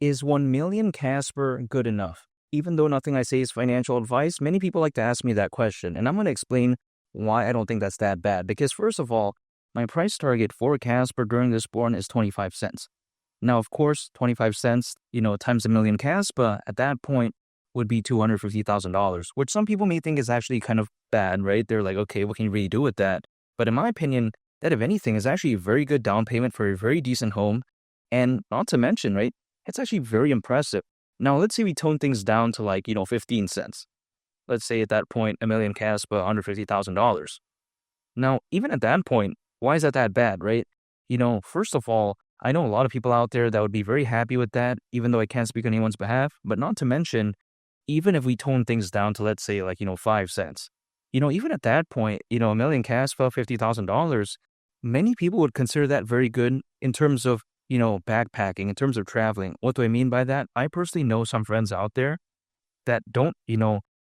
Is 1 million Casper good enough? Even though nothing I say is financial advice, many people like to ask me that question, and I'm going to explain why I don't think that's that bad. Because first of all, my price target for Casper during this born is 25 cents. Now, of course, 25 cents, times a million Casper at that point would be $250,000, which some people may think is actually kind of bad, right? They're like, okay, what can you really do with that? But in my opinion, that if anything is actually a very good down payment for a very decent home. And not to mention, right, it's actually very impressive. Now, let's say we tone things down to 15 cents. Let's say at that point, a million Casper, $150,000. Now, even at that point, why is that bad, right? First of all, I know a lot of people out there that would be very happy with that, even though I can't speak on anyone's behalf. But not to mention, even if we tone things down to, let's say, 5 cents, even at that point, a million Casper, $50,000, many people would consider that very good in terms of, backpacking, in terms of traveling. What do I mean by that? I personally know some friends out there that don't,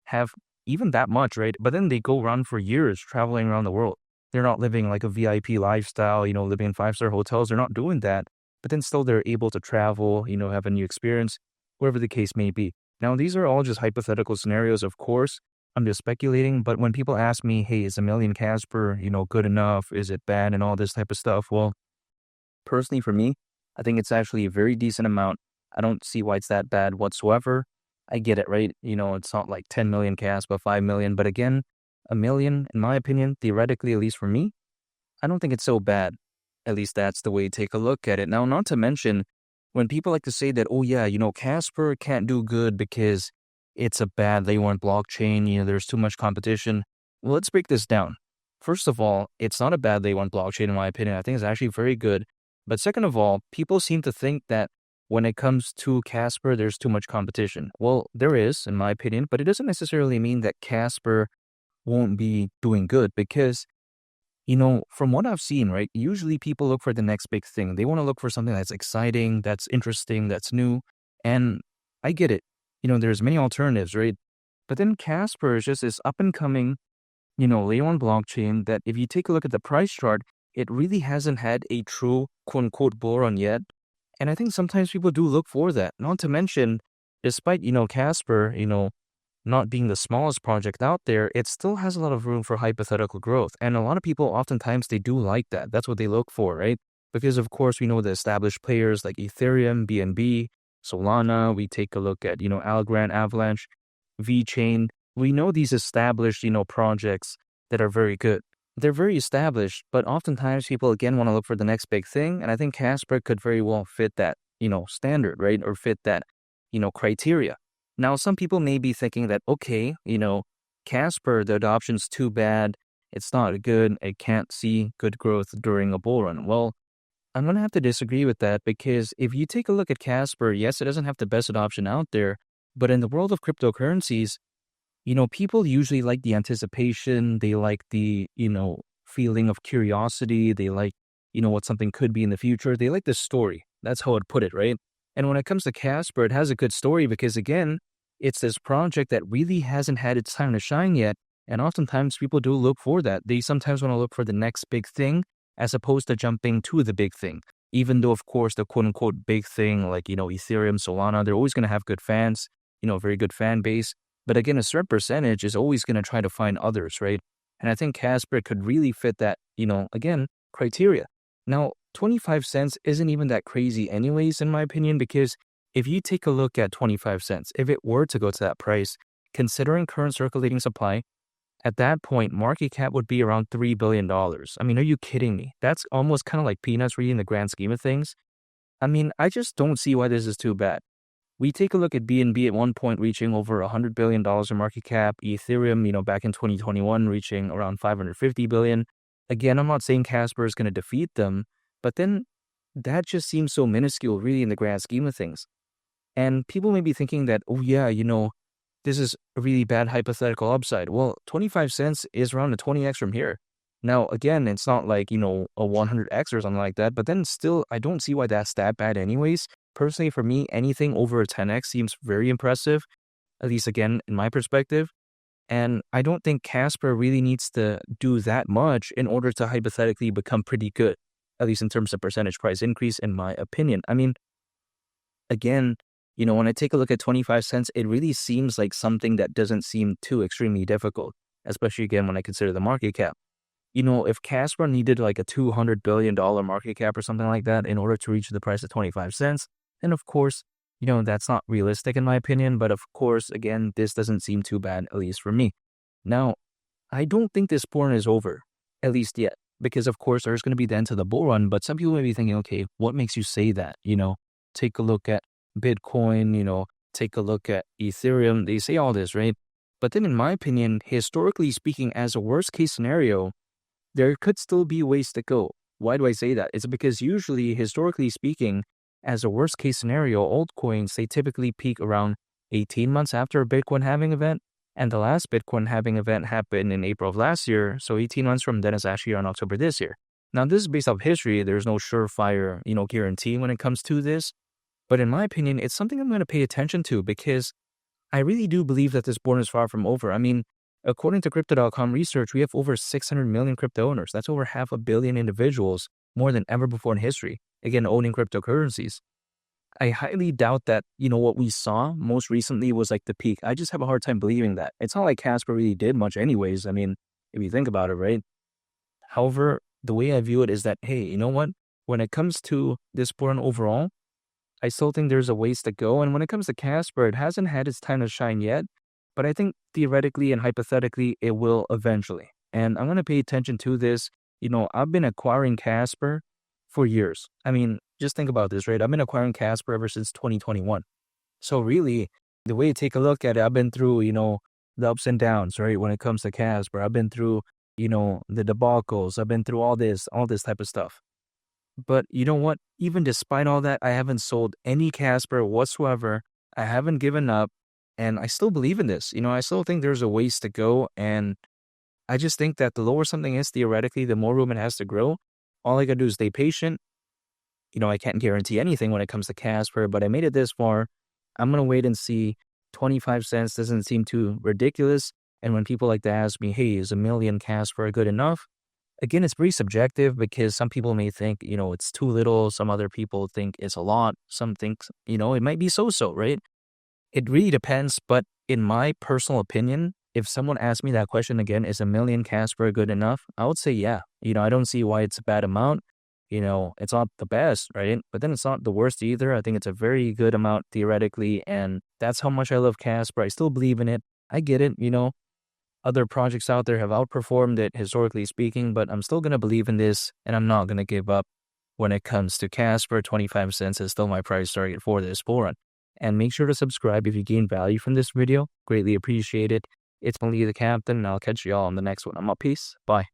have even that much, right? But then they go around for years traveling around the world. They're not living like a VIP lifestyle, living in 5-star hotels. They're not doing that. But then still they're able to travel, have a new experience, whatever the case may be. Now, these are all just hypothetical scenarios, of course. I'm just speculating. But when people ask me, hey, is a million Casper, good enough? Is it bad? And all this type of stuff. Well, personally for me, I think it's actually a very decent amount. I don't see why it's that bad whatsoever. I get it, right? It's not like 10 million Casper, 5 million. But again, a million, in my opinion, theoretically, at least for me, I don't think it's so bad. At least that's the way to take a look at it. Now, not to mention, when people like to say that, oh yeah, Casper can't do good because it's a bad layer 1 blockchain, there's too much competition. Well, let's break this down. First of all, it's not a bad layer 1 blockchain in my opinion. I think it's actually very good. But second of all, people seem to think that when it comes to Casper, there's too much competition. Well, there is, in my opinion, but it doesn't necessarily mean that Casper won't be doing good because, from what I've seen, right, usually people look for the next big thing. They want to look for something that's exciting, that's interesting, that's new. And I get it. There's many alternatives, right? But then Casper is just this up and coming, layer 1 blockchain that if you take a look at the price chart, it really hasn't had a true quote unquote bull run yet. And I think sometimes people do look for that. Not to mention, despite, Casper, not being the smallest project out there, it still has a lot of room for hypothetical growth. And a lot of people, oftentimes, they do like that. That's what they look for, right? Because, of course, we know the established players like Ethereum, BNB, Solana. We take a look at, Algorand, Avalanche, VeChain. We know these established, projects that are very good. They're very established, but oftentimes people, again, want to look for the next big thing. And I think Casper could very well fit that, standard, right? Or fit that, criteria. Now, some people may be thinking that, okay, Casper, the adoption's too bad. It's not good. It can't see good growth during a bull run. Well, I'm going to have to disagree with that because if you take a look at Casper, yes, it doesn't have the best adoption out there, but in the world of cryptocurrencies, people usually like the anticipation. They like the, feeling of curiosity. They like, what something could be in the future. They like the story. That's how I'd put it, right? And when it comes to Casper, it has a good story because, again, it's this project that really hasn't had its time to shine yet. And oftentimes people do look for that. They sometimes want to look for the next big thing as opposed to jumping to the big thing. Even though, of course, the quote unquote big thing like, Ethereum, Solana, they're always going to have good fans, very good fan base. But again, a certain percentage is always going to try to find others, right? And I think Casper could really fit that, again, criteria. Now, 25 cents isn't even that crazy anyways, in my opinion, because if you take a look at 25 cents, if it were to go to that price, considering current circulating supply, at that point, market cap would be around $3 billion. I mean, are you kidding me? That's almost kind of like peanuts really in the grand scheme of things. I mean, I just don't see why this is too bad. We take a look at BNB at one point reaching over $100 billion in market cap. Ethereum, back in 2021, reaching around $550 billion. Again, I'm not saying Casper is going to defeat them, but then that just seems so minuscule really in the grand scheme of things. And people may be thinking that, oh yeah, this is a really bad hypothetical upside. Well, 25 cents is around a 20x from here. Now, again, it's not like, a 100x or something like that, but then still, I don't see why that's that bad anyways. Personally, for me, anything over a 10x seems very impressive, at least again, in my perspective. And I don't think Casper really needs to do that much in order to hypothetically become pretty good, at least in terms of percentage price increase, in my opinion. I mean, again, when I take a look at 25 cents, it really seems like something that doesn't seem too extremely difficult, especially again when I consider the market cap. If Casper needed like a $200 billion market cap or something like that in order to reach the price of 25 cents, then of course, that's not realistic in my opinion. But of course, again, this doesn't seem too bad, at least for me. Now, I don't think this bull run is over, at least yet, because of course there's going to be the end of the bull run. But some people may be thinking, okay, what makes you say that? Take a look at Bitcoin, take a look at Ethereum. They say all this, right? But then in my opinion, historically speaking, as a worst case scenario, there could still be ways to go. Why do I say that? It's because usually, historically speaking, as a worst case scenario, altcoins, they typically peak around 18 months after a Bitcoin halving event. And the last Bitcoin halving event happened in April of last year. So 18 months from then is actually on October this year. Now, this is based off history. There's no surefire, guarantee when it comes to this. But in my opinion, it's something I'm going to pay attention to because I really do believe that this bull run is far from over. I mean, according to Crypto.com research, we have over 600 million crypto owners. That's over 500 million individuals, more than ever before in history, again, owning cryptocurrencies. I highly doubt that, what we saw most recently was like the peak. I just have a hard time believing that. It's not like Casper really did much anyways. I mean, if you think about it, right? However, the way I view it is that, hey, you know what? When it comes to this bull run overall, I still think there's a ways to go. And when it comes to Casper, it hasn't had its time to shine yet. But I think theoretically and hypothetically, it will eventually. And I'm going to pay attention to this. I've been acquiring Casper for years. I mean, just think about this, right? I've been acquiring Casper ever since 2021. So really, the way you take a look at it, I've been through, the ups and downs, right? When it comes to Casper, I've been through, the debacles. I've been through all this type of stuff. But you know what? Even despite all that, I haven't sold any Casper whatsoever. I haven't given up. And I still believe in this. I still think there's a ways to go. And I just think that the lower something is theoretically, the more room it has to grow. All I got to do is stay patient. I can't guarantee anything when it comes to Casper, but I made it this far. I'm going to wait and see. 25 cents doesn't seem too ridiculous. And when people like to ask me, hey, is a million Casper good enough? Again, it's pretty subjective because some people may think, it's too little. Some other people think it's a lot. Some think, it might be so-so, right? It really depends, but in my personal opinion, if someone asked me that question again, is a million Casper good enough? I would say yeah. I don't see why it's a bad amount. It's not the best, right? But then it's not the worst either. I think it's a very good amount theoretically, and that's how much I love Casper. I still believe in it. I get it, Other projects out there have outperformed it, historically speaking, but I'm still going to believe in this, and I'm not going to give up when it comes to Casper. 25 cents is still my price target for this bull run. And make sure to subscribe if you gain value from this video. Greatly appreciate it. It's only the captain, and I'll catch you all on the next one. I'm out. Peace. Bye.